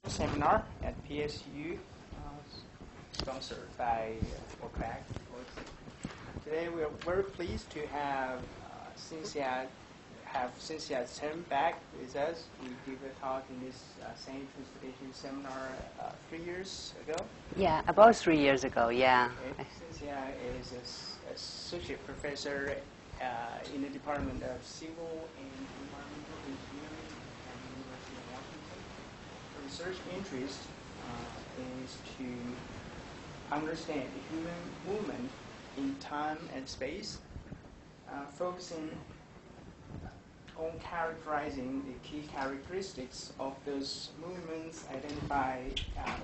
seminar at PSU, sponsored by OCRAC. Today we are very pleased to have Cynthia Chen back with us. We gave a talk in this same transportation seminar 3 years ago. Yeah, about 3 years ago, yeah. Okay. Cynthia is an associate professor in the Department of Civil and Environmental Engineering at the University of Washington. Her research interest is to understand the human movement in time and space, focusing on characterizing the key characteristics of those movements, identify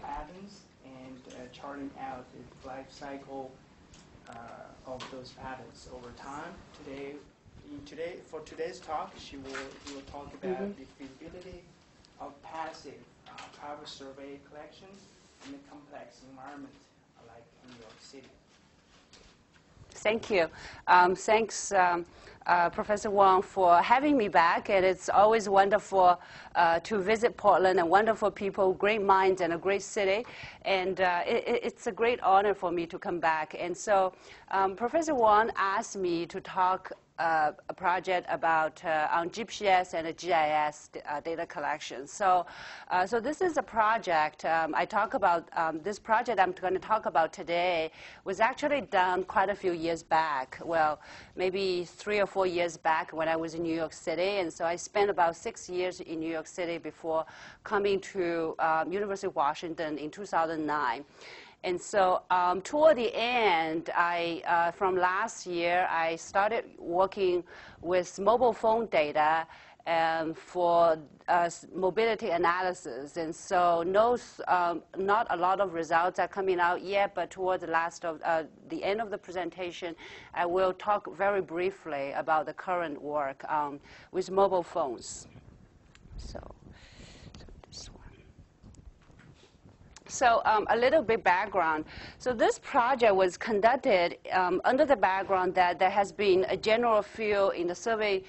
patterns, and charting out the life cycle of those patterns over time. For today's talk, she will talk about the feasibility of passive travel survey collections in a complex environment like New York City. Thank you. Thanks, Professor Wang, for having me back. And it's always wonderful to visit Portland, and wonderful people, great minds, and a great city. And it's a great honor for me to come back. And so Professor Wang asked me to talk a project about on GPS and GIS data collection. So this is a project I talk about. This project I'm going to talk about today was actually done quite a few years back. Well, maybe 3 or 4 years back when I was in New York City. And so I spent about 6 years in New York City before coming to University of Washington in 2009. And so toward the end, from last year, I started working with mobile phone data for mobility analysis. And so not a lot of results are coming out yet, but toward the end of the presentation, I will talk very briefly about the current work with mobile phones. So a little bit background. So this project was conducted under the background that there has been a general feel in the survey,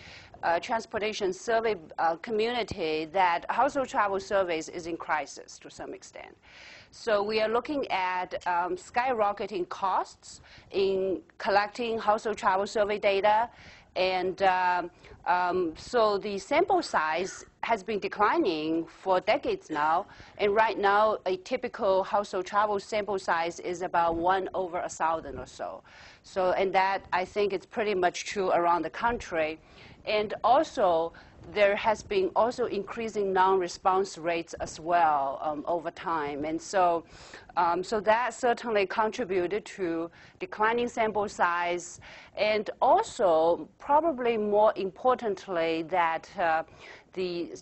transportation survey community that household travel surveys is in crisis to some extent. So we are looking at skyrocketing costs in collecting household travel survey data. And so the sample size has been declining for decades now. And right now, a typical household travel sample size is about 1/1,000 or so. And that, I think, is pretty much true around the country. And also, there has been also increasing non-response rates as well over time. And so that certainly contributed to declining sample size. And also, probably more importantly, that the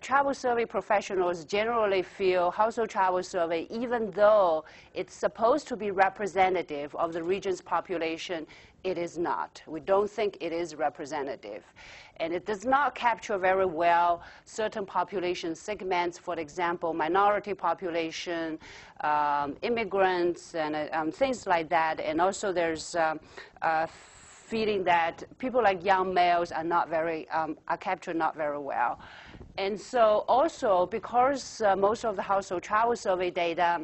travel survey professionals generally feel household travel survey, even though it's supposed to be representative of the region's population, it is not. We don't think it is representative. And it does not capture very well certain population segments, for example, minority population, immigrants, and things like that. And also there's feeling that people like young males are captured not very well. And so also because most of the household travel survey data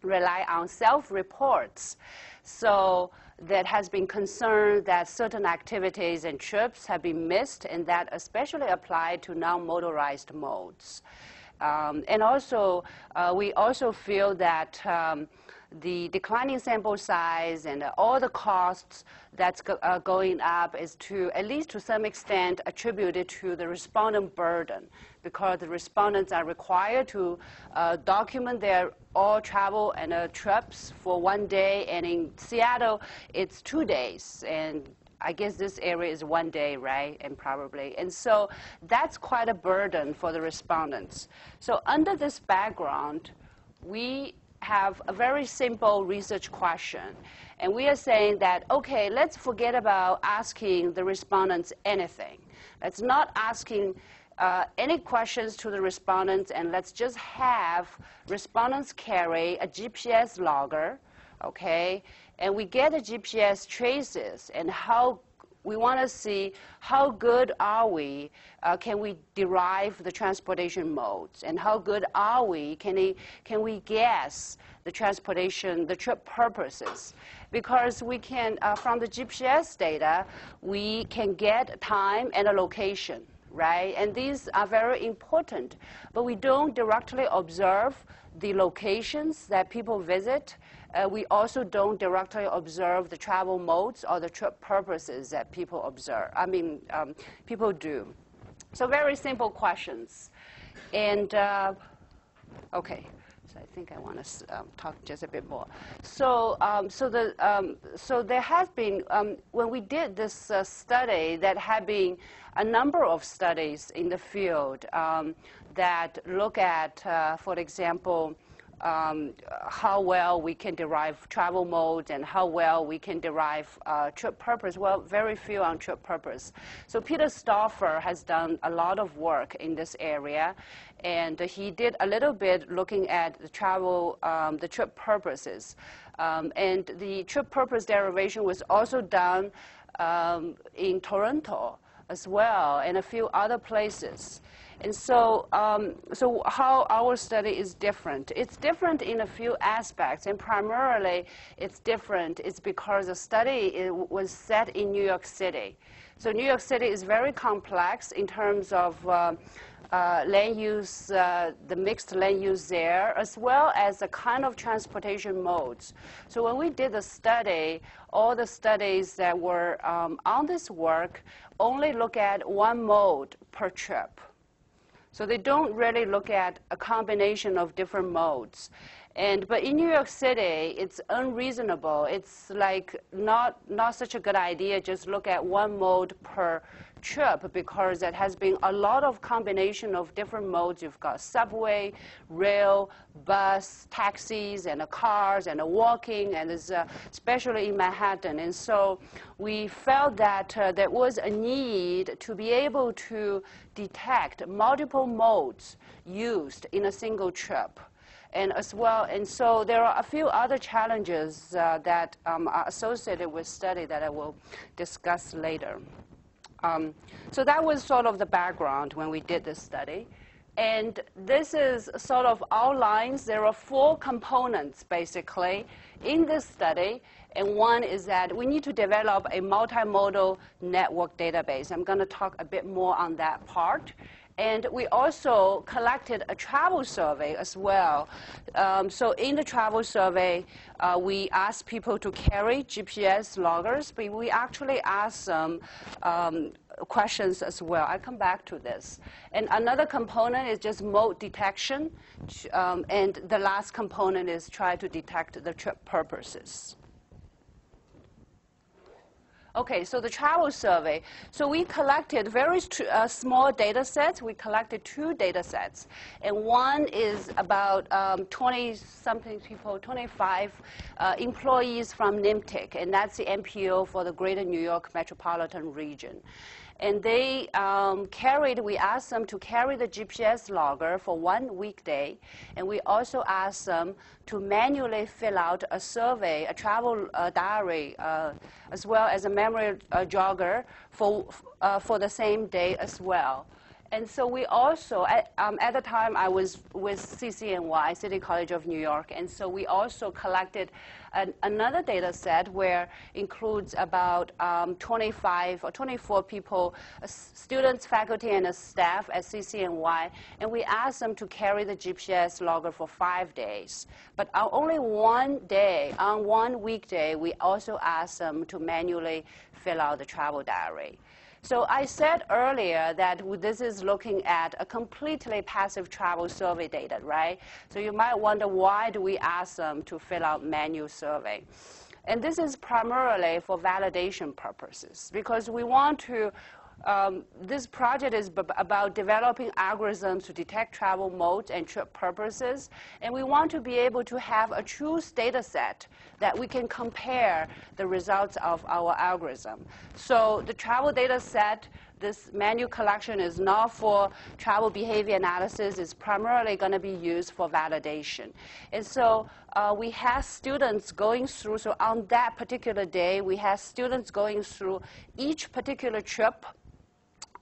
rely on self-reports, so that has been concerned that certain activities and trips have been missed, and that especially applied to non-motorized modes. And also, we also feel that the declining sample size and all the costs that's going up is at least to some extent attributed to the respondent burden, because the respondents are required to document their all travel and trips for 1 day, and in Seattle it's 2 days, and I guess this area is 1 day, right? And so that's quite a burden for the respondents. So under this background, we have a very simple research question. And we are saying that, okay, let's forget about asking the respondents anything. Let's not asking any questions to the respondents, and let's just have respondents carry a GPS logger, okay? And we get the GPS traces and how we want to see how good are we, can we derive the transportation modes, and how good are we, can we guess the transportation, the trip purposes. Because we can, from the GPS data, we can get time and a location, right? And these are very important, but we don't directly observe the locations that people visit. We also don't directly observe the travel modes or the trip purposes that people observe. People do. So very simple questions. And okay. I think I want to talk just a bit more. So, so there has been, when we did this study, that had been a number of studies in the field that look at, for example, how well we can derive travel modes and how well we can derive trip purpose. Well, very few on trip purpose. So Peter Stauffer has done a lot of work in this area, and he did a little bit looking at the travel, the trip purposes. And the trip purpose derivation was also done in Toronto as well and a few other places. And so, so how our study is different. It's different in a few aspects, and primarily it's different. It's because the study was set in New York City. So New York City is very complex in terms of land use, the mixed land use there, as well as the kind of transportation modes. So when we did the study, all the studies that were on this work only look at one mode per trip. So they don't really look at a combination of different modes. But in New York City, it's unreasonable. It's like not such a good idea just look at one mode per trip, because there has been a lot of combination of different modes. You've got subway, rail, bus, taxis, and cars, and walking, and especially in Manhattan. And so we felt that there was a need to be able to detect multiple modes used in a single trip. And as well, and so there are a few other challenges that are associated with study that I will discuss later. So that was sort of the background when we did this study. And this is sort of outlines. There are 4 components, basically, in this study. And one is that we need to develop a multimodal network database. I'm going to talk a bit more on that part. And we also collected a travel survey as well. So in the travel survey, we asked people to carry GPS loggers, but we actually asked them questions as well. I'll come back to this. And another component is just mode detection. And the last component is try to detect the trip purposes. Okay, so the travel survey. So we collected very small data sets. We collected 2 data sets. And one is about 20-something people, 25 employees from NIMTIC, and that's the MPO for the Greater New York Metropolitan Region. And they we asked them to carry the GPS logger for 1 weekday. And we also asked them to manually fill out a survey, a travel diary, as well as a memory jogger for the same day as well. And so we also, at the time I was with CCNY, City College of New York, and so we also collected another data set where includes about 25 or 24 people, students, faculty, and staff at CCNY, and we asked them to carry the GPS logger for 5 days. But on only one day, on 1 weekday, we also asked them to manually fill out the travel diary. So I said earlier that this is looking at a completely passive travel survey data, right? So you might wonder, why do we ask them to fill out manual survey? And this is primarily for validation purposes, because we want to, this project is about developing algorithms to detect travel modes and trip purposes, and we want to be able to have a true data set that we can compare the results of our algorithm. So the travel data set this manual collection is not for travel behavior analysis. It's primarily going to be used for validation. And so we have students going through, so on that particular day, we have students going through each particular trip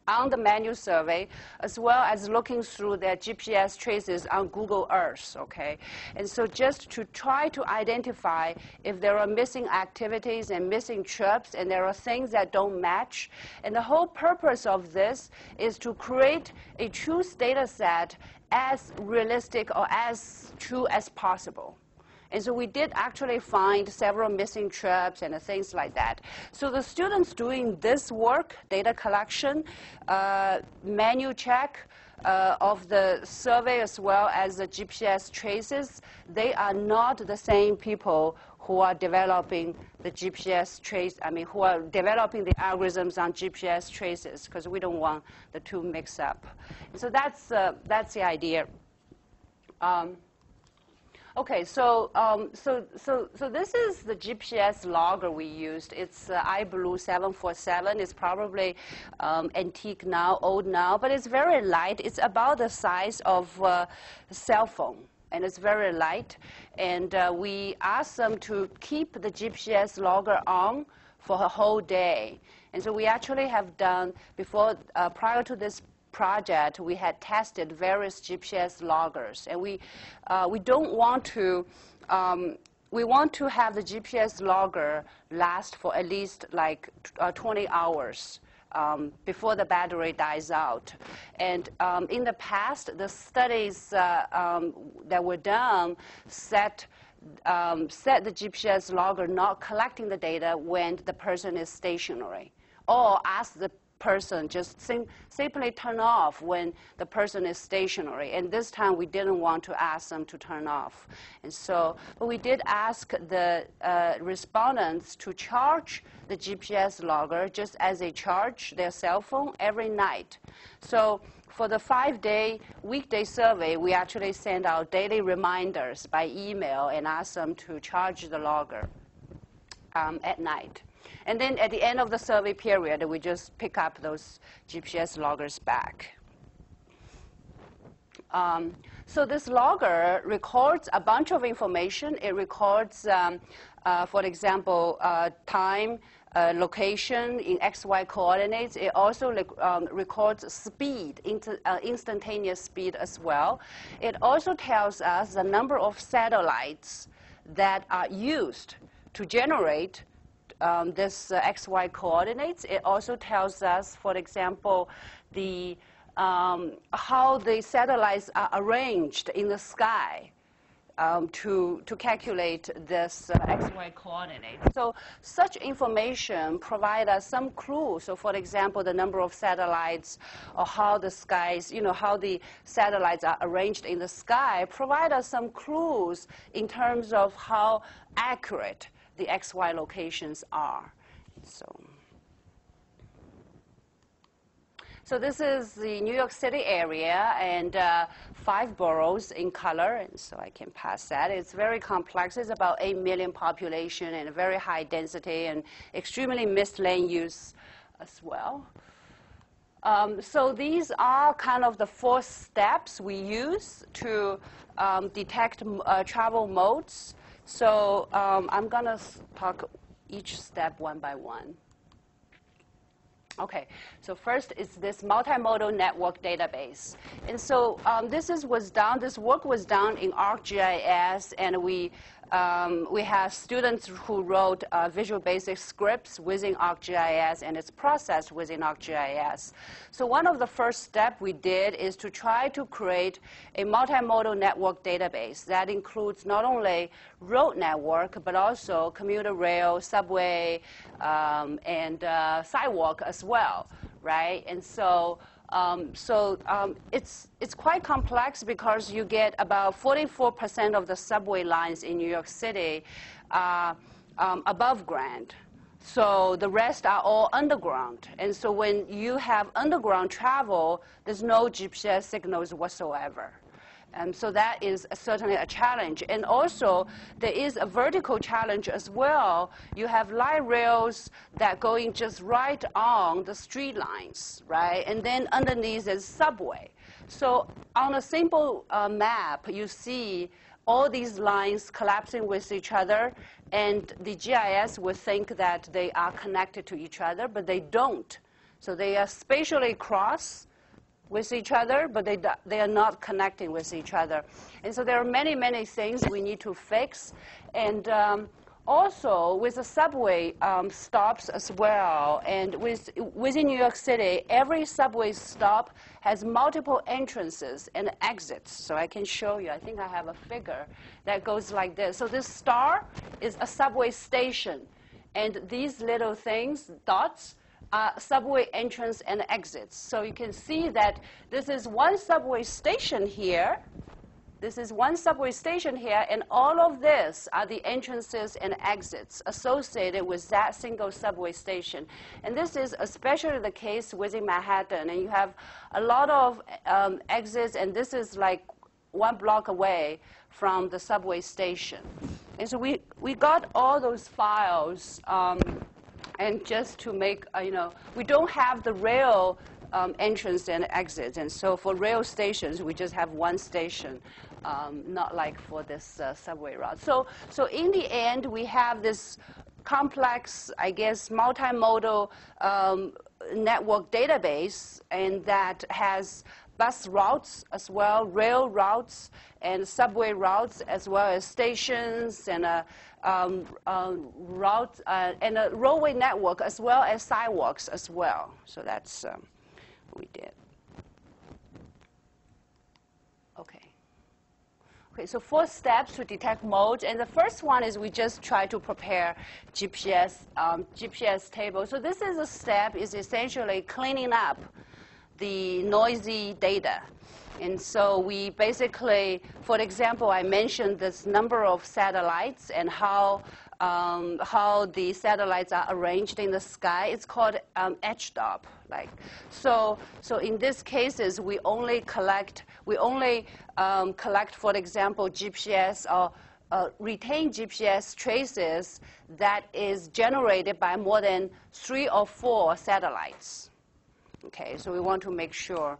on the manual survey, as well as looking through their GPS traces on Google Earth, okay? And so just to try to identify if there are missing activities and missing trips, and there are things that don't match. And the whole purpose of this is to create a true data set as realistic or as true as possible. And so we did actually find several missing trips and things like that. So the students doing this work, data collection, manual check of the survey as well as the GPS traces, they are not the same people who are developing the GPS trace, who are developing the algorithms on GPS traces, because we don't want the two mix up. And so that's the idea. Okay, so this is the GPS logger we used. It's iBlue 747. It's probably antique now, old now, but it's very light. It's about the size of a cell phone, and it's very light. And we asked them to keep the GPS logger on for a whole day. And so we actually have done, prior to this project, we had tested various GPS loggers, and we don't want to. We want to have the GPS logger last for at least like 20 hours before the battery dies out. And in the past, the studies that were done set the GPS logger not collecting the data when the person is stationary, or ask the person just simply turn off when the person is stationary. And this time we didn't want to ask them to turn off. And so, but we did ask the respondents to charge the GPS logger just as they charge their cell phone every night. So for the 5-day weekday survey, we actually send out daily reminders by email and ask them to charge the logger at night. And then at the end of the survey period, we just pick up those GPS loggers back. So this logger records a bunch of information. It records, for example, time, location in XY coordinates. It also records speed, instantaneous speed as well. It also tells us the number of satellites that are used to generate this XY coordinates. It also tells us, for example, how the satellites are arranged in the sky to calculate this XY coordinate. So such information provide us some clues. So for example, the number of satellites, or how the skies, how the satellites are arranged in the sky, provide us some clues in terms of how accurate the XY locations are. So this is the New York City area, and 5 boroughs in color, and so I can pass that. It's very complex. It's about 8 million population and a very high density and extremely mixed land use as well. So these are kind of the 4 steps we use to detect travel modes. So I'm going to talk each step one by one. Okay, so first is this multimodal network database. And so this work was done in ArcGIS, and we have students who wrote Visual Basic scripts within ArcGIS, and it's processed within ArcGIS. So one of the first steps we did is to try to create a multimodal network database that includes not only road network, but also commuter rail, subway, and sidewalk as well, right? And so it's quite complex because you get about 44% of the subway lines in New York City above ground. So the rest are all underground. And so when you have underground travel, there's no GPS signals whatsoever. So that is certainly a challenge. And also, there is a vertical challenge as well. You have light rails that going just right on the street lines, right? And then underneath is subway. So on a simple map, you see all these lines collapsing with each other, and the GIS would think that they are connected to each other, but they don't. So they are spatially cross with each other, but they are not connecting with each other. And so there are many, many things we need to fix. And also, with the subway stops as well, and within New York City, every subway stop has multiple entrances and exits. So I can show you. I think I have a figure that goes like this. So this star is a subway station. And these little things, dots, subway entrance and exits. So you can see that this is one subway station here. This is one subway station here, and all of this are the entrances and exits associated with that single subway station. And this is especially the case within Manhattan. And you have a lot of exits, and this is like 1 block away from the subway station. And so we got all those files. And just to make, we don't have the rail entrance and exits. And so for rail stations, we just have one station, not like for this subway route. So in the end, we have this complex, I guess, multimodal network database, and that has bus routes as well, rail routes, and subway routes, as well as stations and route and a roadway network, as well as sidewalks as well. So that's what we did. Okay, so 4 steps to detect modes. And the first one is we just try to prepare GPS table. So this is a step is essentially cleaning up the noisy data. And so we basically, for example, I mentioned this number of satellites and how the satellites are arranged in the sky. It's called edge stop. So in these cases, we only collect, for example, GPS or retain GPS traces that is generated by more than 3 or 4 satellites. Okay, so we want to make sure.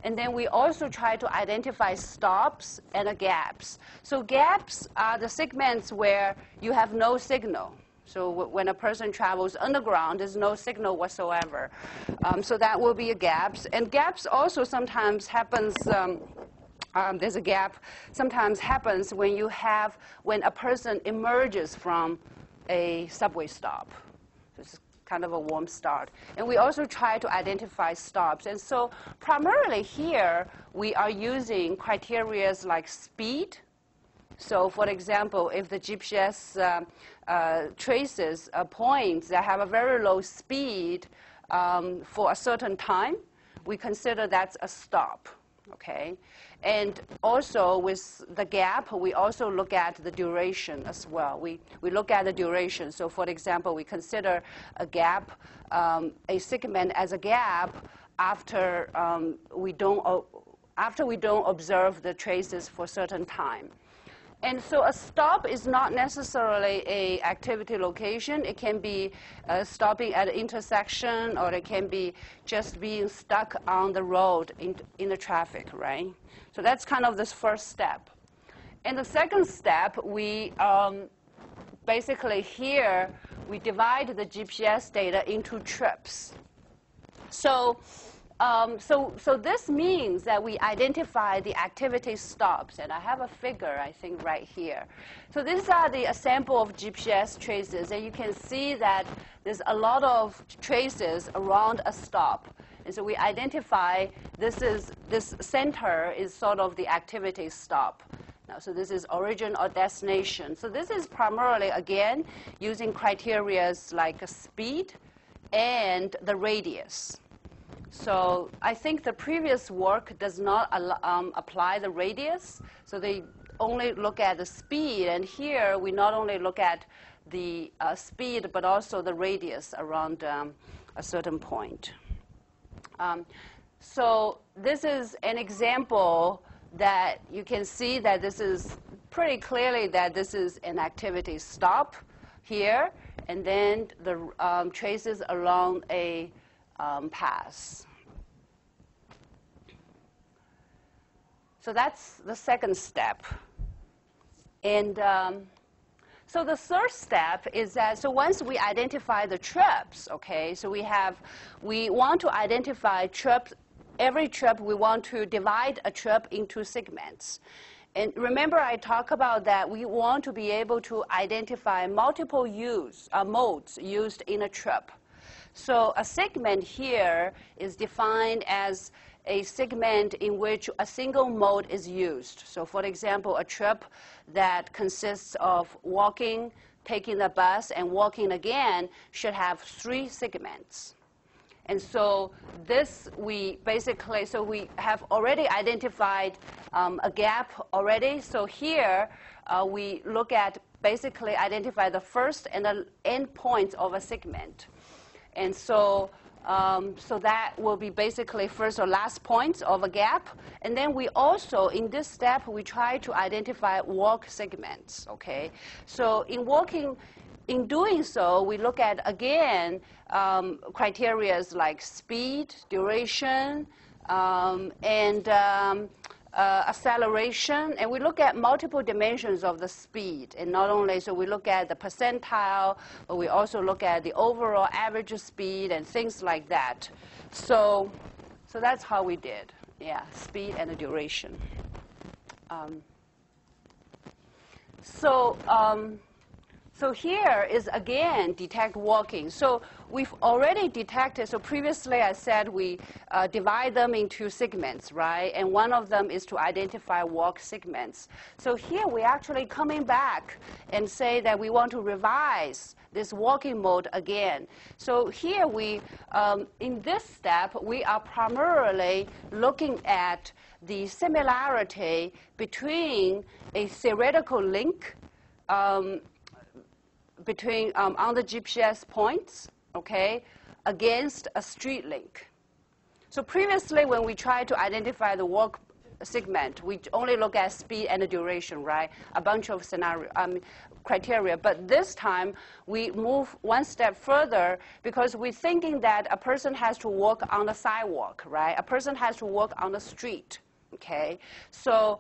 And then we also try to identify stops and gaps. So gaps are the segments where you have no signal. So when a person travels underground, there's no signal whatsoever. So that will be a gaps. And gaps also sometimes happens, there's a gap sometimes happens when a person emerges from a subway stop. So it's kind of a warm start. And we also try to identify stops. And so primarily here, we are using criteria like speed. So for example, if the GPS traces points that have a very low speed for a certain time, we consider that's a stop. Okay? And also with the gap, we also look at the duration as well. We look at the duration. So for example, we consider a gap, a segment as a gap after we don't observe the traces for a certain time. And so a stop is not necessarily an activity location. It can be stopping at an intersection, or it can be just being stuck on the road in the traffic, right? So that's kind of this first step. And the second step, we basically here, we divide the GPS data into trips. So this means that we identify the activity stops. And I have a figure, I think, right here. So these are the sample of GPS traces. And you can see that there's a lot of traces around a stop. And so we identify this center is sort of the activity stop. Now, so this is origin or destination. So this is primarily, again, using criteria like speed and the radius. So I think the previous work does not apply the radius. So they only look at the speed. And here, we not only look at the speed, but also the radius around a certain point. So this is an example that you can see that this is pretty clearly that this is an activity stop here, and then the traces along a path. So that's the second step. And so the third step is that, so once we identify the trips, okay, so we want to identify trips. Every trip, we want to divide a trip into segments. And remember, I talked about that we want to be able to identify multiple modes used in a trip. So a segment here is defined as a segment in which a single mode is used. So for example, a trip that consists of walking, taking the bus, and walking again should have 3 segments. And so this we have already identified a gap already. So here we look at basically identify the first and the end points of a segment. And so so that will be basically first or last points of a gap. And then we also, in this step, we try to identify walk segments, okay? So in doing so, we look at, again, criteria like speed, duration, and acceleration. And we look at multiple dimensions of the speed. And not only, so we look at the percentile, but we also look at the overall average speed and things like that. So that's how we did, yeah, speed and the duration. So here is, again, detect walking. So we've already detected, so previously I said we divide them into segments, right? And one of them is to identify walk segments. So here we're actually coming back and say that we want to revise this walking mode again. So here in this step, we are primarily looking at the similarity between a theoretical link between on the GPS points, okay, against a street link. So previously, when we tried to identify the walk segment, we only look at speed and the duration, right? A bunch of criteria. But this time, we move one step further because we're thinking that a person has to walk on the sidewalk, right? A person has to walk on the street. Okay, so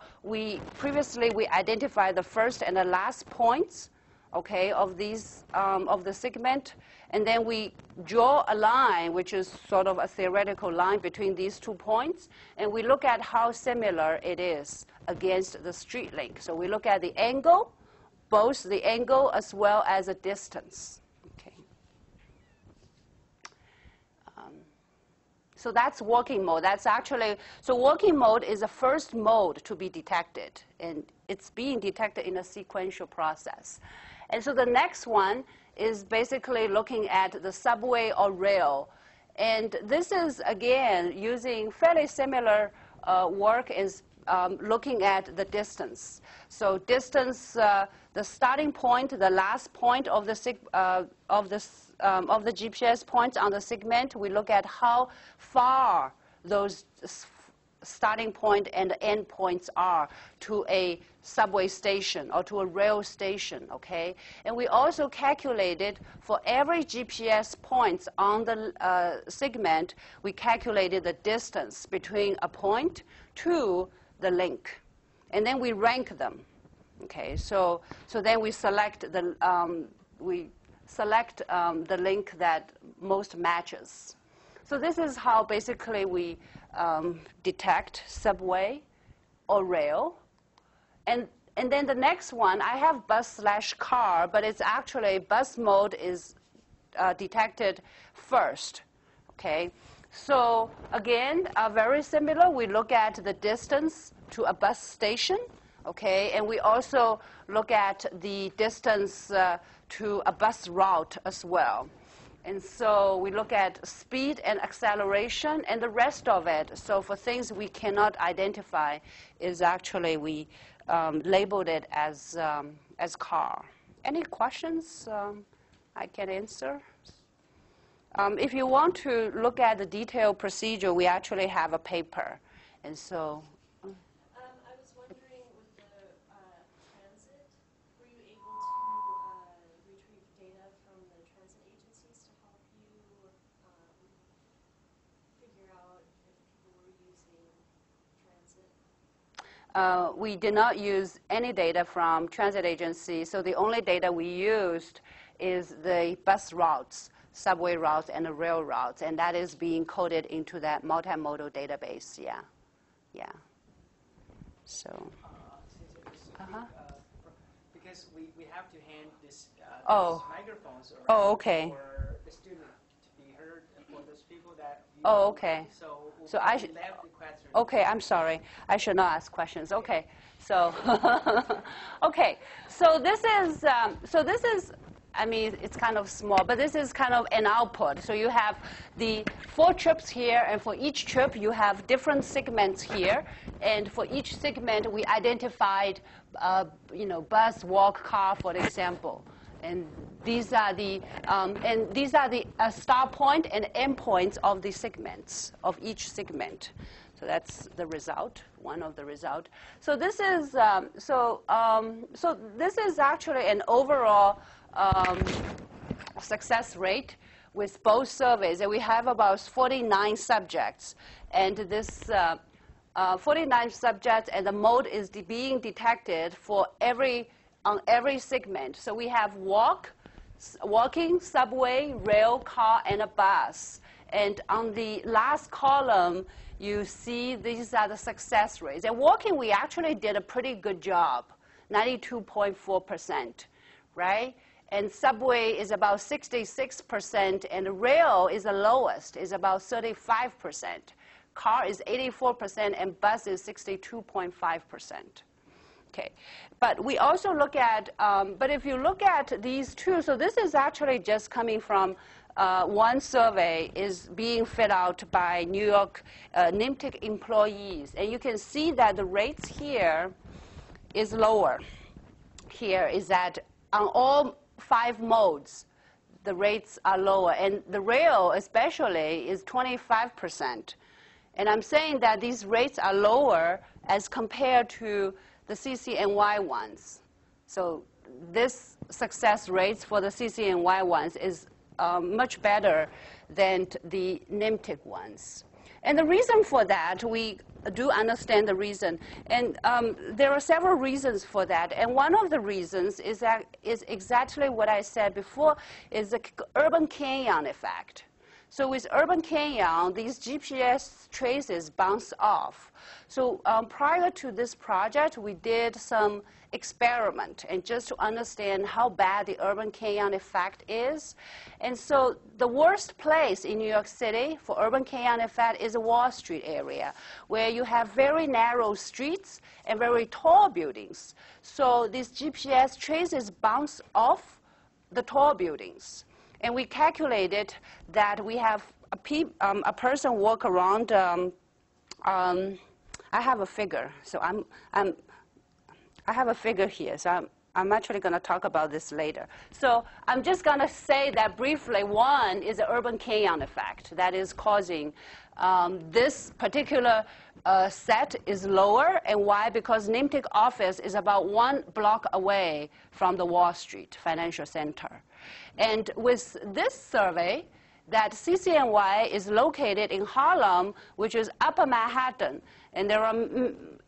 previously we identified the first and the last points, okay, of these of the segment, and then we draw a line, which is sort of a theoretical line between these 2 points, and we look at how similar it is against the street link. So we look at the angle, both the angle as well as the distance. Okay. So that's walking mode. That's actually, so walking mode is the first mode to be detected, and it's being detected in a sequential process. And so the next one is basically looking at the subway or rail. And this is, again, using fairly similar work is looking at the distance. So distance, the starting point, the last point of the GPS points on the segment, we look at how far those starting point and end points are to a subway station or to a rail station, okay? And we also calculated for every GPS points on the segment, we calculated the distance between a point to the link. And then we rank them, okay? So then we select the link that most matches. So this is how basically we detect subway or rail. And then the next one, I have bus/car, but it's actually bus mode is detected first, okay? So again, very similar. We look at the distance to a bus station, okay? And we also look at the distance to a bus route as well. And so we look at speed and acceleration and the rest of it. So for things we cannot identify is actually we labeled it as car. Any questions I can answer? If you want to look at the detailed procedure, we actually have a paper. And so... I we did not use any data from transit agency, so the only data we used is the bus routes, subway routes, and the rail routes, and that is being coded into that multimodal database. Yeah, yeah. So. Because we have to hand this Oh. these microphones around Oh, okay. for the student to be heard, and for those people that. Oh, okay. So I should left the question. Okay, I'm sorry. I should not ask questions. Okay, so okay, so this is I mean, it's kind of small, but this is kind of an output. So you have the 4 trips here, and for each trip, you have different segments here. And for each segment, we identified, bus, walk, car, for example. And these are the start point and end points of the segments of each segment. So that's the result, one of the result. So this is so this is actually an overall success rate with both surveys. And we have about 49 subjects. And this 49 subjects, and the mode is being detected for on every segment. So we have walking, subway, rail, car, and a bus. And on the last column, you see these are the success rates. And walking, we actually did a pretty good job, 92.4%, right? And subway is about 66%, and rail is the lowest, is about 35%. Car is 84%, and bus is 62.5%. Okay, but we also look at, but if you look at these two, so this is actually just coming from one survey is being filled out by New York NIMTIC employees. And you can see that the rates here is lower. Here is that on all 5 modes, the rates are lower. And the rail especially is 25%. And I'm saying that these rates are lower as compared to the CCNY ones. So this success rates for the CCNY ones is much better than the NIMTIC ones. And the reason for that, we do understand the reason. And there are several reasons for that. And one of the reasons is exactly what I said before, is the urban canyon effect. So with urban canyon, these GPS traces bounce off. So prior to this project, we did some experiment, and just to understand how bad the urban canyon effect is. And so the worst place in New York City for urban canyon effect is the Wall Street area, where you have very narrow streets and very tall buildings. So these GPS traces bounce off the tall buildings. And we calculated that we have a person walk around. I have a figure, so I have a figure here. So I'm actually going to talk about this later. So I'm just going to say that briefly. One is the urban canyon effect that is causing this particular set is lower. And why? Because NIMTIC office is about 1 block away from the Wall Street Financial Center. And with this survey, that CCNY is located in Harlem, which is Upper Manhattan. And there are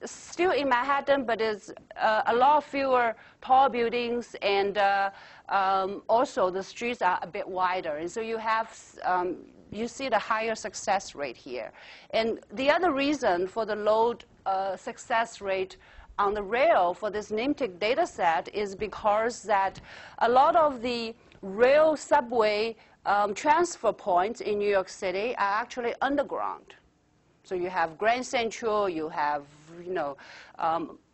still in Manhattan, but it's a lot fewer tall buildings, and also the streets are a bit wider. And so you have, you see the higher success rate here. And the other reason for the low success rate on the rail for this NIMTIC data set is because that a lot of the rail subway transfer points in New York City are actually underground. So you have Grand Central, you have,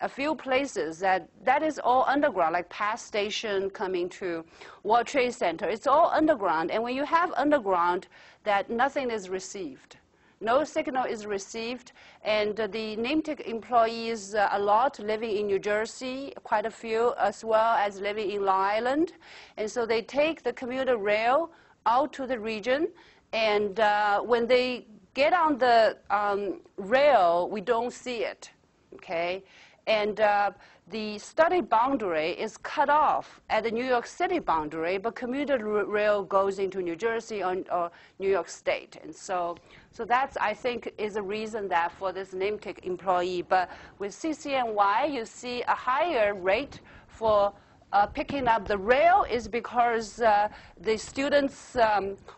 a few places that is all underground, like Pass Station coming to World Trade Center. It's all underground. And when you have underground, that nothing is received. No signal is received. And the NIMTIC employees, a lot living in New Jersey, quite a few, as well as living in Long Island. And so they take the commuter rail out to the region. And when they get on the rail, we don't see it, okay? And the study boundary is cut off at the New York City boundary, but commuter rail goes into New Jersey or New York State. And so that's, I think, is a reason that for this name-tag employee. But with CCNY, you see a higher rate for picking up the rail is because the students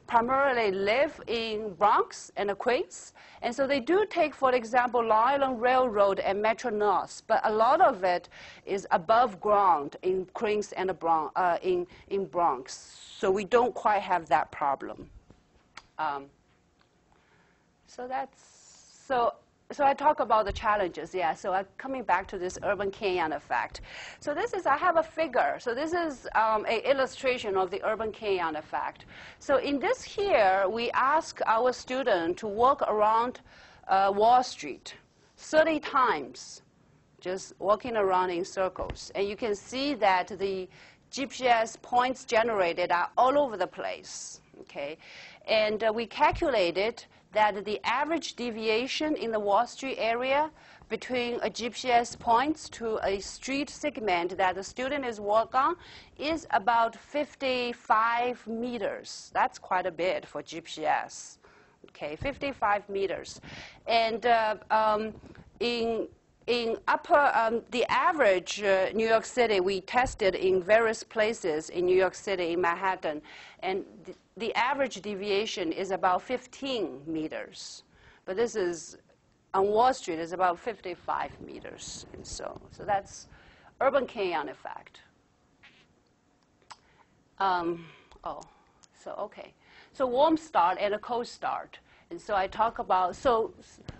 primarily live in Bronx and Queens. And so they do take, for example, Long Island Railroad and Metro North, but a lot of it is above ground in Queens and in Bronx. So we don't quite have that problem. So I talk about the challenges, yeah. So coming back to this urban canyon effect. So this is, I have a figure. So this is an illustration of the urban canyon effect. So in this here, we ask our student to walk around Wall Street 30 times, just walking around in circles. And you can see that the GPS points generated are all over the place, okay? And we calculated that the average deviation in the Wall Street area between a GPS points to a street segment that the student is walking on is about 55 meters. That's quite a bit for GPS, okay, 55 meters. And in upper, the average New York City, we tested in various places in New York City, in Manhattan, and the average deviation is about 15 meters. But this is, on Wall Street, is about 55 meters. And so that's urban canyon effect. Okay. So warm start and a cold start. And so I talk about, so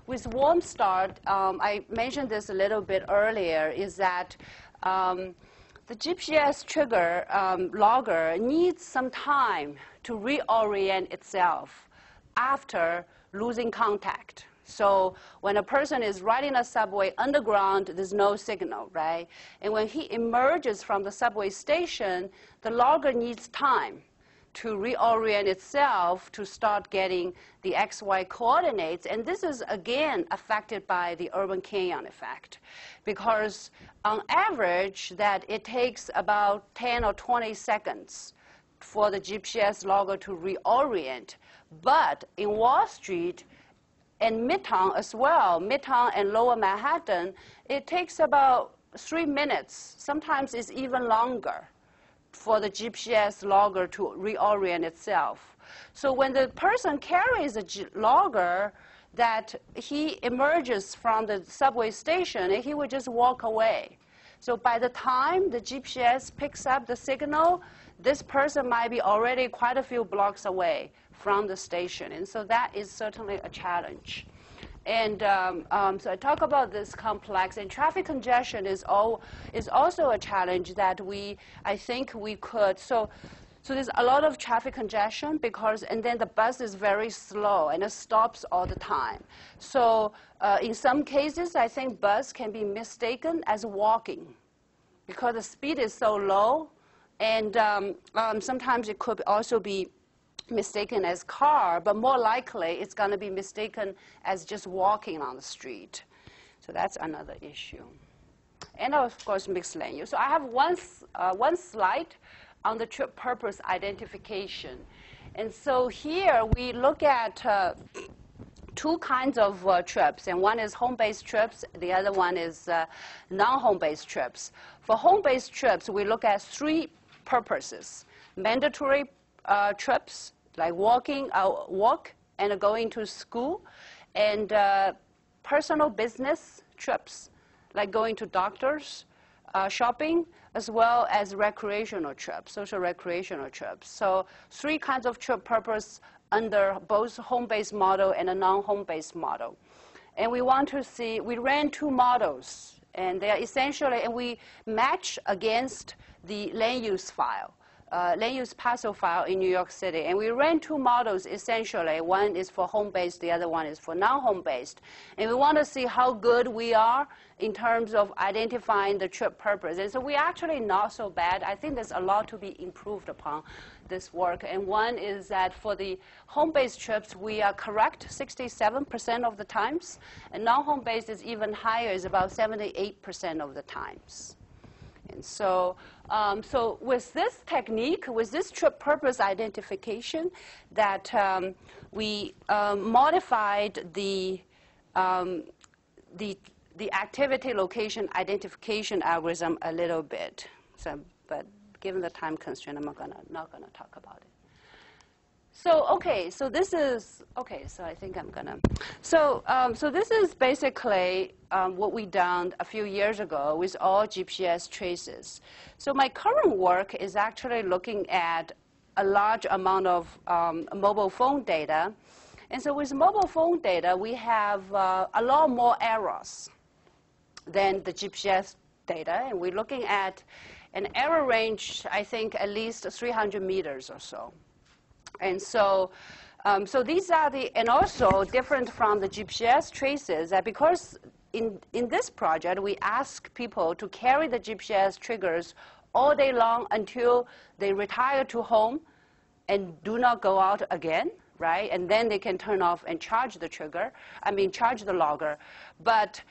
with warm start, I mentioned this a little bit earlier, is that the GPS trigger logger needs some time to reorient itself after losing contact. So when a person is riding a subway underground, there's no signal, right? And when he emerges from the subway station, the logger needs time to reorient itself to start getting the XY coordinates. And this is, again, affected by the urban canyon effect. Because on average, that it takes about 10 or 20 seconds for the GPS logger to reorient. But in Wall Street and Midtown as well, Midtown and Lower Manhattan, it takes about 3 minutes. Sometimes it's even longer for the GPS logger to reorient itself. So when the person carries a logger, that he emerges from the subway station, and he would just walk away. So by the time the GPS picks up the signal, this person might be already quite a few blocks away from the station. And so that is certainly a challenge. And so I talk about this complex, and traffic congestion is also a challenge that I think we could. So there's a lot of traffic congestion and then the bus is very slow and it stops all the time. So in some cases, I think bus can be mistaken as walking because the speed is so low, and sometimes it could also be mistaken as car, but more likely it's going to be mistaken as just walking on the street. So that's another issue. And of course, mixed lane use. So I have one slide on the trip purpose identification. And so here we look at two kinds of trips, and one is home-based trips, the other one is non-home-based trips. For home-based trips, we look at 3 purposes: mandatory trips, like walk and going to school, and personal business trips, like going to doctors, shopping, as well as recreational trips, social recreational trips. So 3 kinds of trip purpose under both home-based model and a non-home-based model. And we want to see, we ran 2 models, and they are essentially, and we match against the land use file. land use parcel file in New York City. And we ran two models essentially. One is for home-based, the other one is for non-home-based. And we want to see how good we are in terms of identifying the trip purpose. And so we're actually not so bad. I think there's a lot to be improved upon this work. And one is that for the home-based trips, we are correct 67% of the times. And non-home-based is even higher, is about 78% of the times. And so, so with this technique, with this trip purpose identification, that we modified the activity location identification algorithm a little bit. So, but given the time constraint, I'm not gonna talk about it. So okay, so this is okay. So I think I'm gonna. So so this is basically what we done a few years ago with all GPS traces. So my current work is actually looking at a large amount of mobile phone data, and so with mobile phone data, we have a lot more errors than the GPS data, and we're looking at an error range, I think, at least 300 meters or so. And so, so these are the, and also different from the GPS traces, that because in this project, we ask people to carry the GPS triggers all day long until they retire to home and do not go out again, right? And then they can turn off and charge the trigger, charge the logger. But,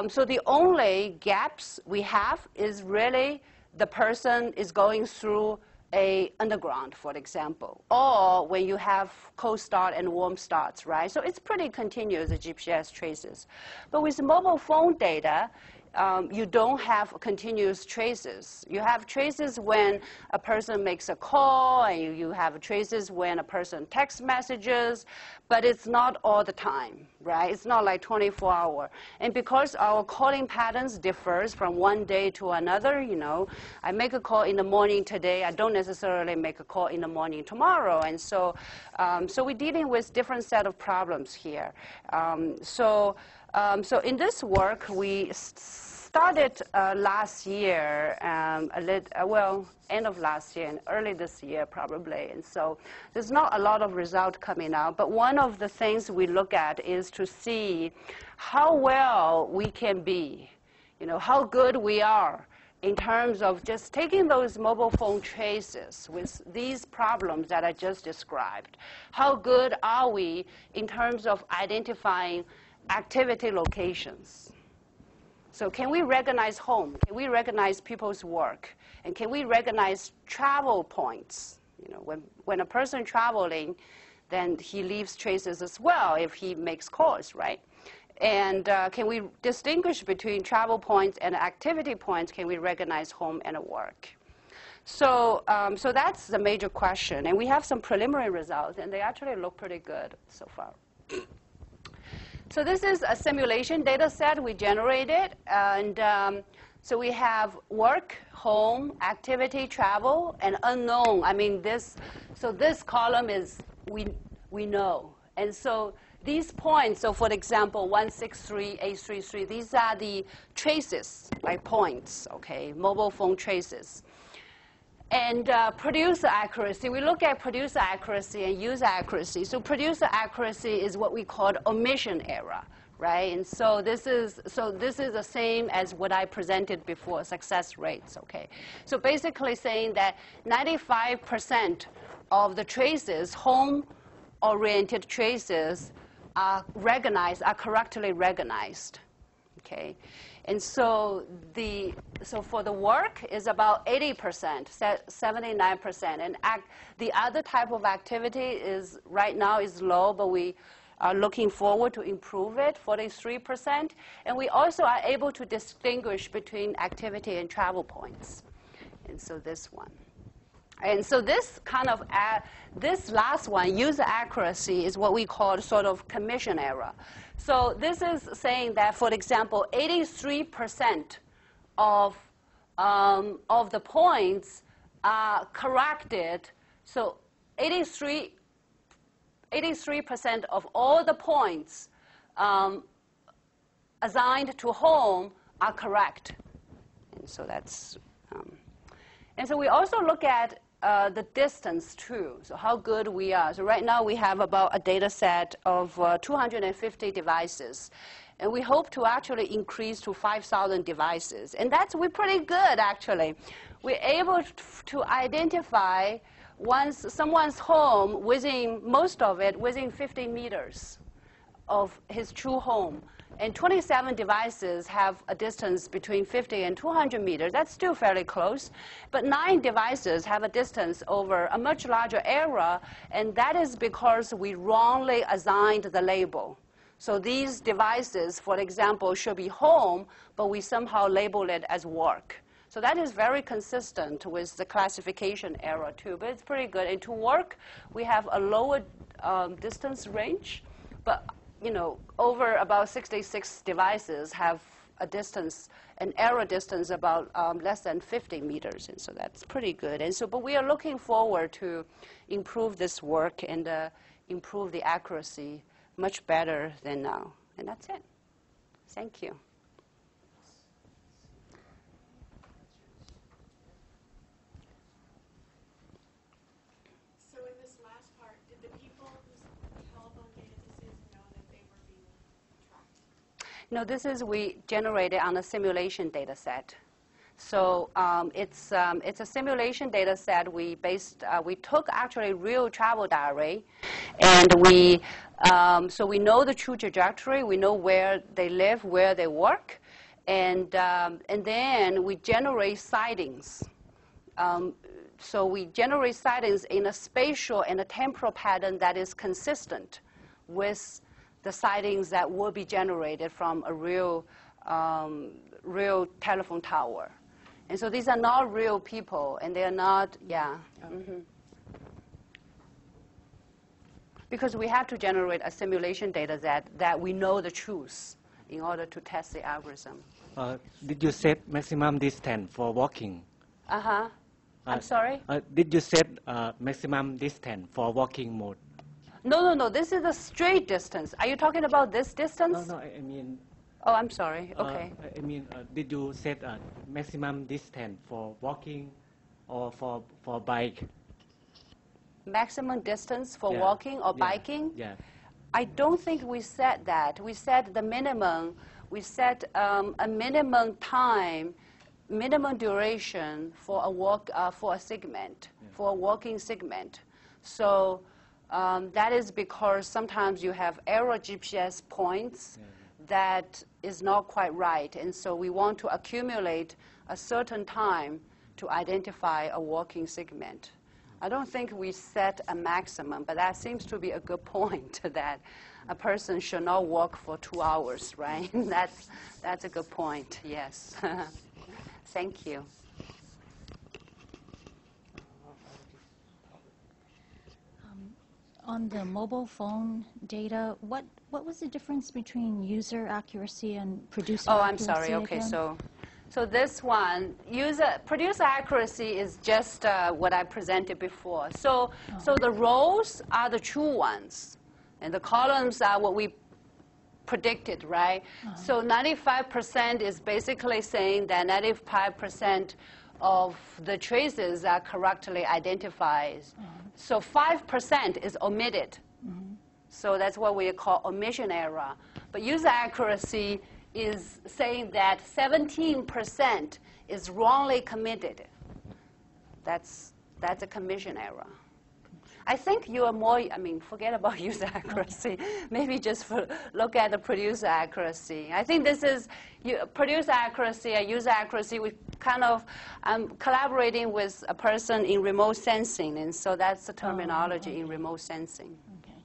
so the only gaps we have is really the person is going through a underground, for example, or when you have cold start and warm starts, right? So it's pretty continuous, the GPS traces. But with mobile phone data, you don't have continuous traces. You have traces when a person makes a call, and you have traces when a person texts messages, but it's not all the time, right? It's not like 24 hours. And because our calling patterns differs from one day to another, you know, I make a call in the morning today, I don't necessarily make a call in the morning tomorrow. And so, so we're dealing with different set of problems here. So in this work, we started last year, well, end of last year and early this year probably. And so there's not a lot of result coming out. But one of the things we look at is to see how well we can be, you know, how good we are in terms of just taking those mobile phone traces with these problems that I just described. How good are we in terms of identifying activity locations? So can we recognize home? Can we recognize people's work? And can we recognize travel points? You know, when a person traveling, then he leaves traces as well if he makes calls, right? And can we distinguish between travel points and activity points? Can we recognize home and work? So, so that's the major question. And we have some preliminary results, and they actually look pretty good so far. So this is a simulation data set we generated. And so we have work, home, activity, travel, and unknown. I mean, so this column is we know. And so these points, so for example, 163, 833, these are the traces, like points, okay, mobile phone traces. And producer accuracy, we look at producer accuracy and user accuracy. So producer accuracy is what we call omission error, right? And so this is the same as what I presented before, success rates, okay? So basically saying that 95% of the traces, home-oriented traces, are correctly recognized, okay? And so for the work is about 80%, 79%. And the other type of activity is right now is low, but we are looking forward to improve it, 43%. And we also are able to distinguish between activity and travel points. And so this one. And so this kind of, this last one, user accuracy, is what we call sort of commission error. So this is saying that, for example, 83% of the points are corrected. So 83% of all the points assigned to home are correct. And so that's, and so we also look at the distance too, so how good we are. So right now we have about a data set of 250 devices. And we hope to actually increase to 5,000 devices. And we're pretty good, actually. We're able to identify once someone's home within, most of it, within 50 meters of his true home. And 27 devices have a distance between 50 and 200 meters. That's still fairly close. But 9 devices have a distance over a much larger area, and that is because we wrongly assigned the label. So these devices, for example, should be home, but we somehow label it as work. So that is very consistent with the classification error too, but it's pretty good. And to work, we have a lower distance range, but over about 66 devices have a distance, an error distance about less than 50 meters, and so that's pretty good. And so, but we are looking forward to improve this work and improve the accuracy much better than now. And that's it. Thank you. So in this last part, did the people whose telephone data this is know that they were being tracked? No, this is we generated on a simulation data set. So it's a simulation data set. We took actually real travel diary, and so we know the true trajectory. We know where they live, where they work, and then we generate sightings. So we generate sightings in a spatial and a temporal pattern that is consistent with the sightings that will be generated from a real telephone tower. And so these are not real people, and they are not, yeah. Mm-hmm. Because we have to generate a simulation data set that we know the truth in order to test the algorithm. Did you set maximum distance for walking? Uh-huh. I'm sorry? Did you set maximum distance for walking mode? No. This is the straight distance. Are you talking about this distance? No, I mean... Oh, I'm sorry. Okay. I mean, did you set a maximum distance for walking or for bike? Maximum distance for walking or biking? Yeah. I don't think we set that. We set the minimum. We set a minimum time, minimum duration for a walk, for a segment, for a walking segment. So that is because sometimes you have error GPS points that is not quite right. And so we want to accumulate a certain time to identify a walking segment. I don't think we set a maximum, but that seems to be a good point that a person should not walk for 2 hours, right? That's a good point, yes. Thank you. On the mobile phone data, what was the difference between user accuracy and producer accuracy? Oh, I'm sorry. Okay, again? so this one, producer accuracy is just what I presented before. So the rows are the true ones, and the columns are what we predicted, right? So 95% is basically saying that 95% of the traces are correctly identified. So 5% is omitted. So that's what we call omission error. But user accuracy is saying that 17% is wrongly committed. That's a commission error. I think you are more, forget about user accuracy. Maybe just look at the producer accuracy. I think this is producer accuracy and user accuracy. We kind of collaborating with a person in remote sensing, and so that's the terminology in remote sensing. Okay.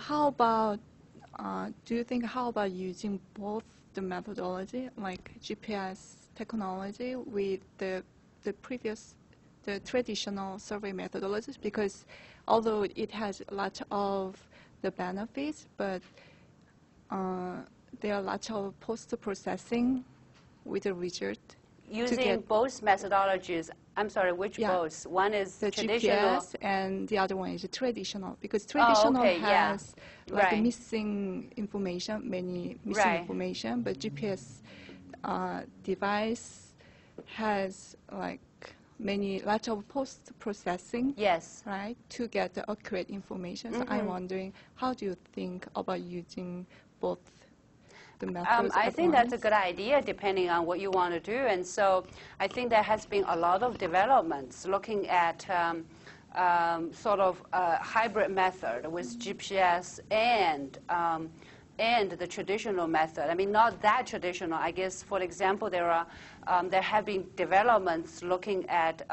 How about, do you think, how about using both the methodology, like GPS technology, with the traditional survey methodologies? Because although it has a lot of the benefits, but there are lots of post-processing with the result using get both methodologies. I'm sorry, which Yeah. both? One is the traditional. GPS and the other one is traditional, because traditional okay, yeah. has like Right. missing information, many missing Right. information, but GPS device has like lots of post processing. Yes. Right, to get the accurate information. So I'm wondering, how do you think about using both the methods I at think that's a once? good idea depending on what you want to do. And so I think there has been a lot of developments looking at sort of a hybrid method with GPS and the traditional method. I mean, not that traditional. I guess, for example, there have been developments looking at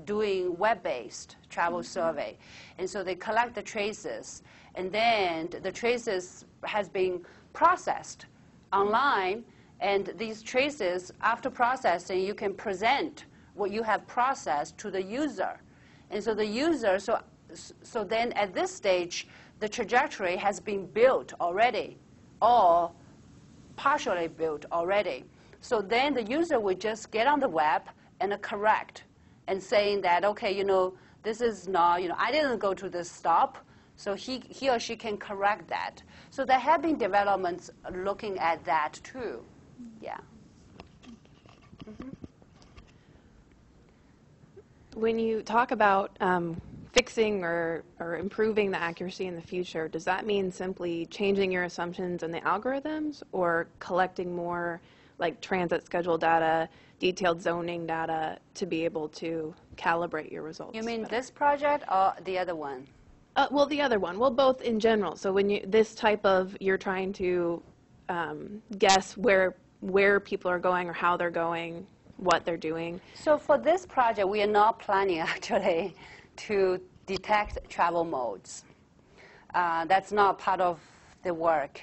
doing web-based travel survey. And so they collect the traces, and then the traces has been processed online, and these traces, after processing, you can present what you have processed to the user. And so the user, so then at this stage, the trajectory has been built already, or partially built already. So then the user would just get on the web and correct, and saying that, okay, this is not, I didn't go to this stop, so he or she can correct that. So there have been developments looking at that too. Yeah. When you talk about fixing or improving the accuracy in the future, does that mean simply changing your assumptions in the algorithms, or collecting more like transit schedule data, detailed zoning data to be able to calibrate your results? You mean better? this project or the other one? Well, the other one. Well, both in general. So when this type of, you're trying to guess where people are going or how they're going, what they're doing. So for this project, we are not planning actually to detect travel modes. That's not part of the work.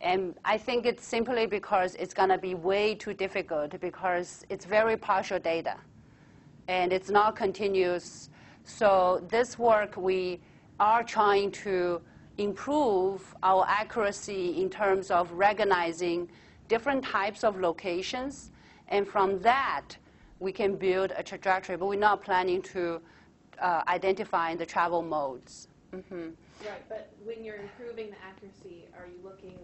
And I think it's simply because it's going to be way too difficult, because it's very partial data, and it's not continuous. So this work, we are trying to improve our accuracy in terms of recognizing different types of locations. And from that, we can build a trajectory. But we're not planning to identify the travel modes. Right, but when you're improving the accuracy, are you looking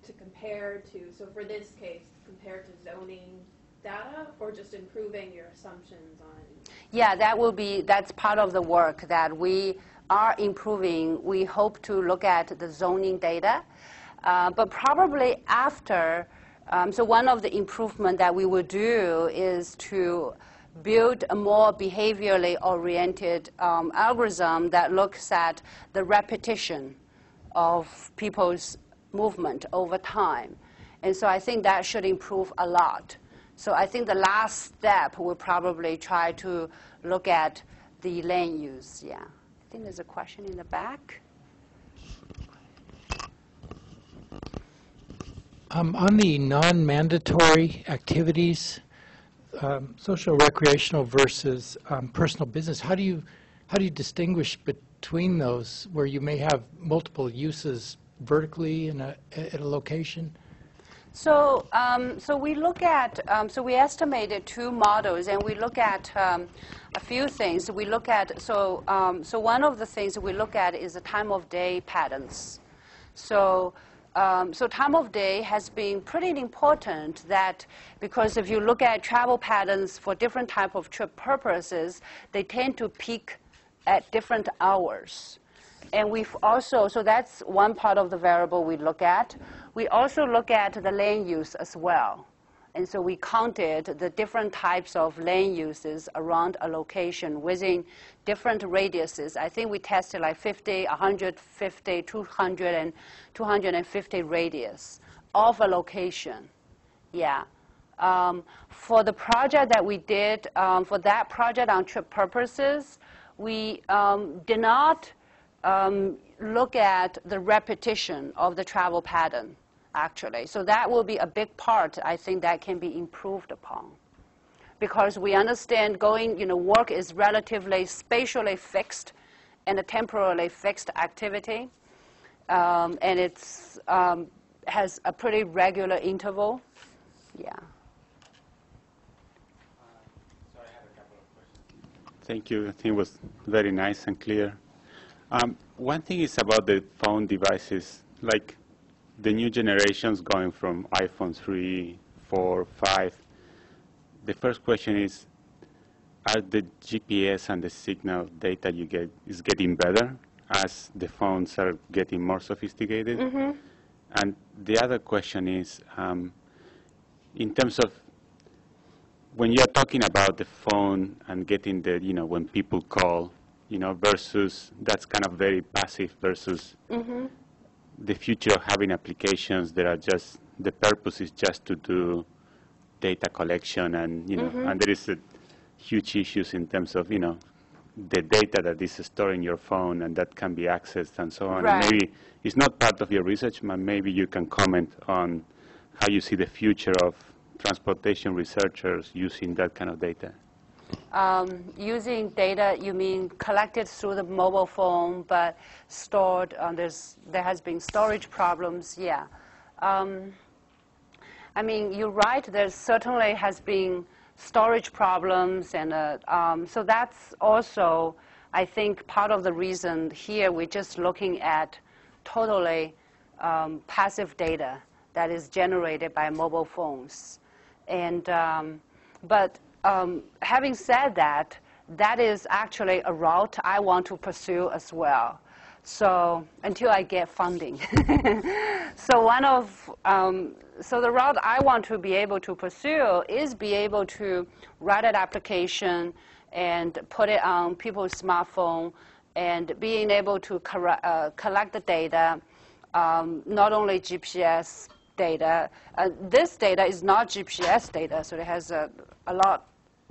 to compare to, so for this case, compare to zoning data, or just improving your assumptions on? Yeah, that's part of the work that we are improving. We hope to look at the zoning data, but probably after. So one of the improvement that we will do is to build a more behaviorally oriented algorithm that looks at the repetition of people's movement over time. And so I think that should improve a lot. So I think the last step will probably try to look at the lane use. Yeah. I think there's a question in the back. On the non-mandatory activities, social recreational versus personal business, how do you distinguish between those, where you may have multiple uses vertically at a location? So, so we look at, so we estimated two models, and we look at a few things. We look at, so one of the things we look at is the time of day patterns. So, so time of day has been pretty important, that because if you look at travel patterns for different type of trip purposes, they tend to peak at different hours. And we've also, so that's one part of the variable we look at. We also look at the lane use as well. And so we counted the different types of lane uses around a location within different radiuses. I think we tested like 50, 150, 200, and 250 radius of a location. Yeah. For the project that we did, for that project on trip purposes, we did not look at the repetition of the travel pattern, actually. So that will be a big part, I think, that can be improved upon. Because we understand work is relatively spatially fixed and a temporally fixed activity. And it's has a pretty regular interval. Yeah. Thank you. I think it was very nice and clear. One thing is about the phone devices, like the new generations going from iPhone 3, 4, 5. The first question is, are the GPS and the signal data you get is getting better as the phones are getting more sophisticated? Mm-hmm. And the other question is, in terms of when you're talking about the phone and getting the, when people call, versus that's kind of very passive versus Mm-hmm. the future of having applications that are just, the purpose is just to do data collection and, Mm-hmm. and there is a huge issues in terms of, the data that is stored in your phone and that can be accessed and so on. Right. And maybe it's not part of your research, but maybe you can comment on how you see the future of transportation researchers using that kind of data. Using data, you mean collected through the mobile phone, but stored, there has been storage problems, yeah. I mean, you're right, there certainly has been storage problems, and so that's also, I think, part of the reason here we're just looking at totally passive data that is generated by mobile phones. And, having said that, that is actually a route I want to pursue as well. So until I get funding. So the route I want to be able to pursue is be able to write an application and put it on people's smartphone and being able to collect the data, not only GPS data. This data is not GPS data, so it has a lot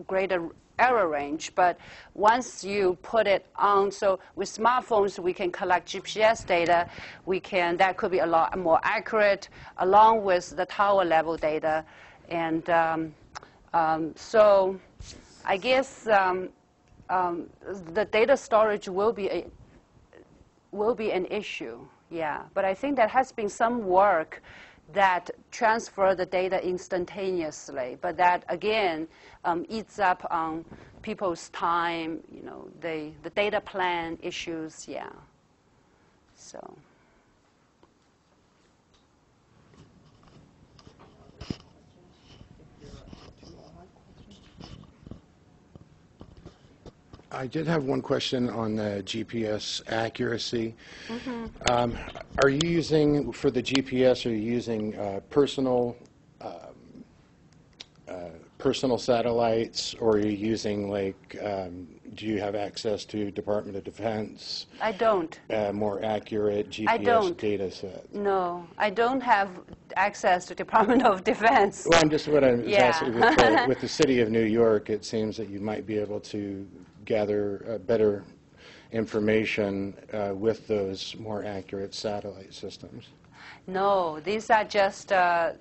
greater error range. But once you put it on, so with smartphones, we can collect GPS data. That could be a lot more accurate, along with the tower level data. And so I guess the data storage will be an issue, yeah. But I think there has been some work that transfer the data instantaneously, but that again eats up on people's time, the data plan issues, yeah. So. I did have one question on the GPS accuracy. Mm-hmm. Are you using, for the GPS, are you using personal satellites, or are you using, do you have access to Department of Defense? I don't. More accurate GPS data sets? No, I don't have access to Department of Defense. Well, what I'm asking, Yeah. with the City of New York, it seems that you might be able to gather better information with those more accurate satellite systems. No, these are just so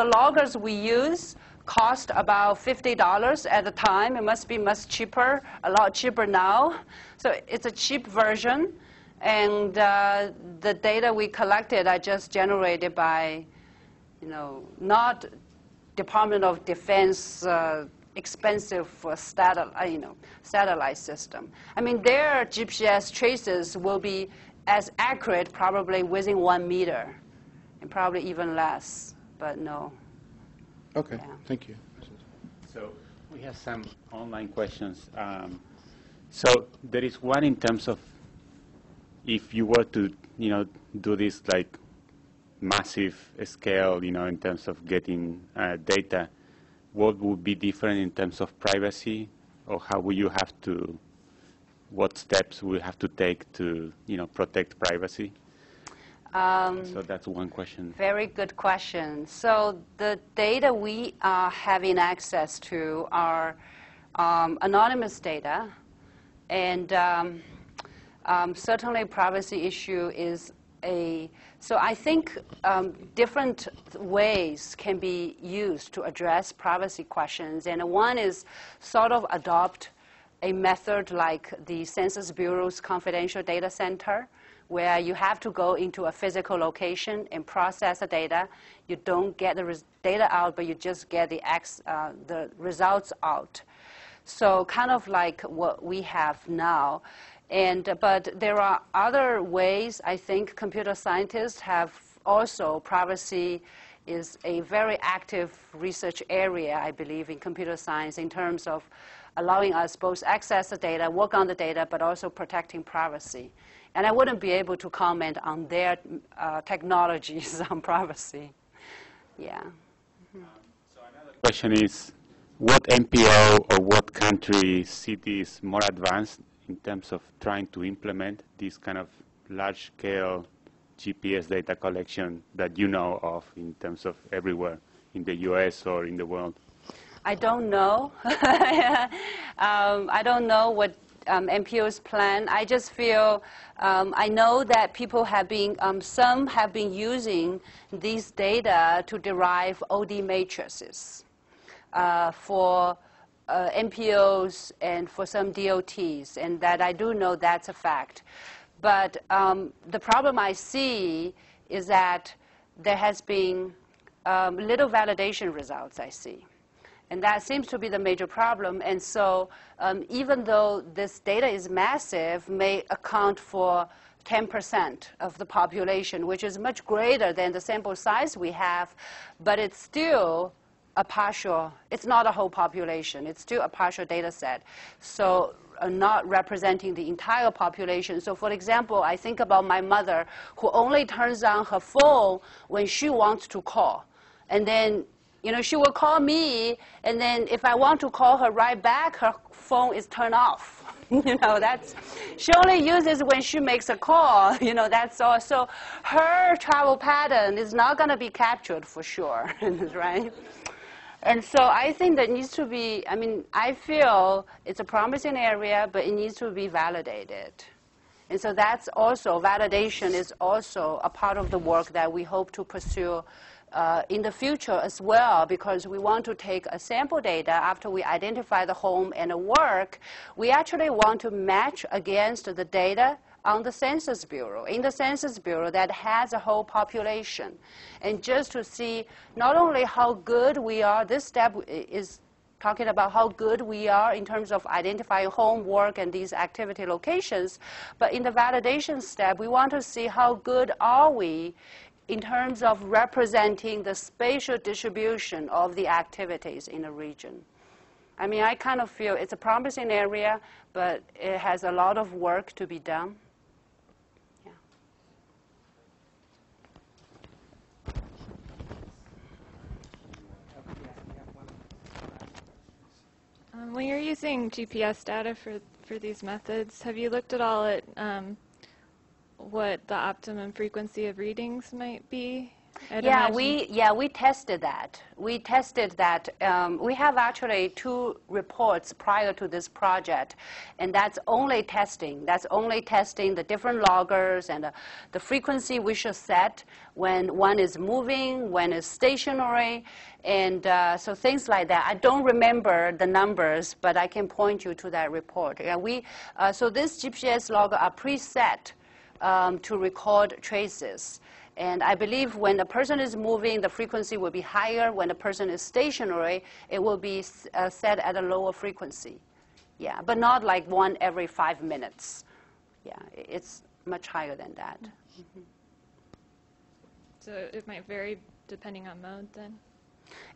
the loggers we use cost about $50 at the time. It must be much cheaper, a lot cheaper now. So it's a cheap version, and the data we collected are just generated by, not Department of Defense expensive satellite system. I mean, their GPS traces will be as accurate probably within 1 meter, and probably even less, but no. Okay, Yeah. thank you. So we have some online questions. So there is one in terms of if you were to, do this like massive scale, in terms of getting data, what would be different in terms of privacy, or how will you have to, what steps will you have to take to, protect privacy? So that's one question. Very good question. So the data we are having access to are anonymous data, and certainly privacy issue is so I think different ways can be used to address privacy questions, and one is sort of adopt a method like the Census Bureau's confidential data center, where you have to go into a physical location and process the data. You don't get the data out, but you just get the results out. So kind of like what we have now. But there are other ways. I think computer scientists have also, privacy is a very active research area, I believe, in computer science in terms of allowing us both access the data, work on the data, but also protecting privacy. And I wouldn't be able to comment on their technologies on privacy. Yeah. So another question is, what MPO or what country cities more advanced in terms of trying to implement this kind of large-scale GPS data collection that you know of in terms of everywhere in the US or in the world? I don't know. I don't know what MPO's plan. I just feel, I know that people have been, some have been using these data to derive OD matrices for MPOs and for some DOTs, and that I do know that's a fact. But the problem I see is that there has been little validation results, I see. And that seems to be the major problem. And so even though this data is massive, may account for 10% of the population, which is much greater than the sample size we have, but it's still a partial, it's not a whole population. It's still a partial data set. So not representing the entire population. So for example, I think about my mother who only turns on her phone when she wants to call. And then, you know, she will call me, and then if I want to call her right back, her phone is turned off. You know, that's, she only uses when she makes a call, you know, that's all. So her travel pattern is not going to be captured for sure, right? And so I think that needs to be, I mean, I feel it's a promising area, but it needs to be validated. And so that's also, validation is also a part of the work that we hope to pursue in the future as well, because we want to take a sample data after we identify the home and the work. We actually want to match against the data on the Census Bureau, in the Census Bureau that has a whole population. And just to see not only how good we are, this step is talking about how good we are in terms of identifying home, work, and these activity locations, but in the validation step, we want to see how good are we in terms of representing the spatial distribution of the activities in a region. I mean, I kind of feel it's a promising area, but it has a lot of work to be done. When you're using GPS data for these methods, have you looked at all at what the optimum frequency of readings might be? We tested that. We tested that. We have actually 2 reports prior to this project, and that's only testing. That's only testing the different loggers and the frequency we should set when one is moving, when it's stationary, and so things like that. I don't remember the numbers, but I can point you to that report. So this GPS logger are preset to record traces. And I believe when the person is moving, the frequency will be higher. When the person is stationary, it will be set at a lower frequency. Yeah, but not like 1 every 5 minutes. Yeah, it's much higher than that. Mm-hmm. So it might vary depending on mode then?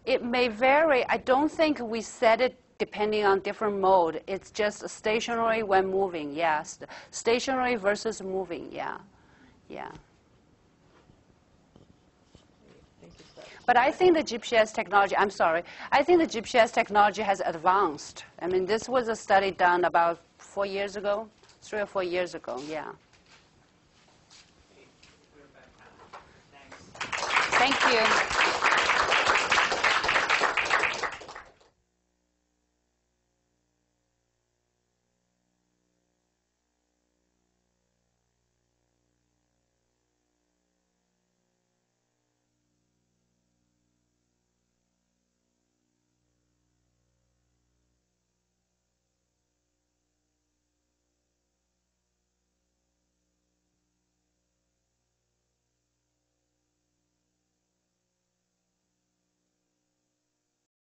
It may vary. I don't think we set it depending on different mode. It's just stationary when moving, yes. Stationary versus moving, yeah. Yeah. But I think the GPS technology, I'm sorry, I think the GPS technology has advanced. I mean, this was a study done about 4 years ago, 3 or 4 years ago, yeah. Thank you.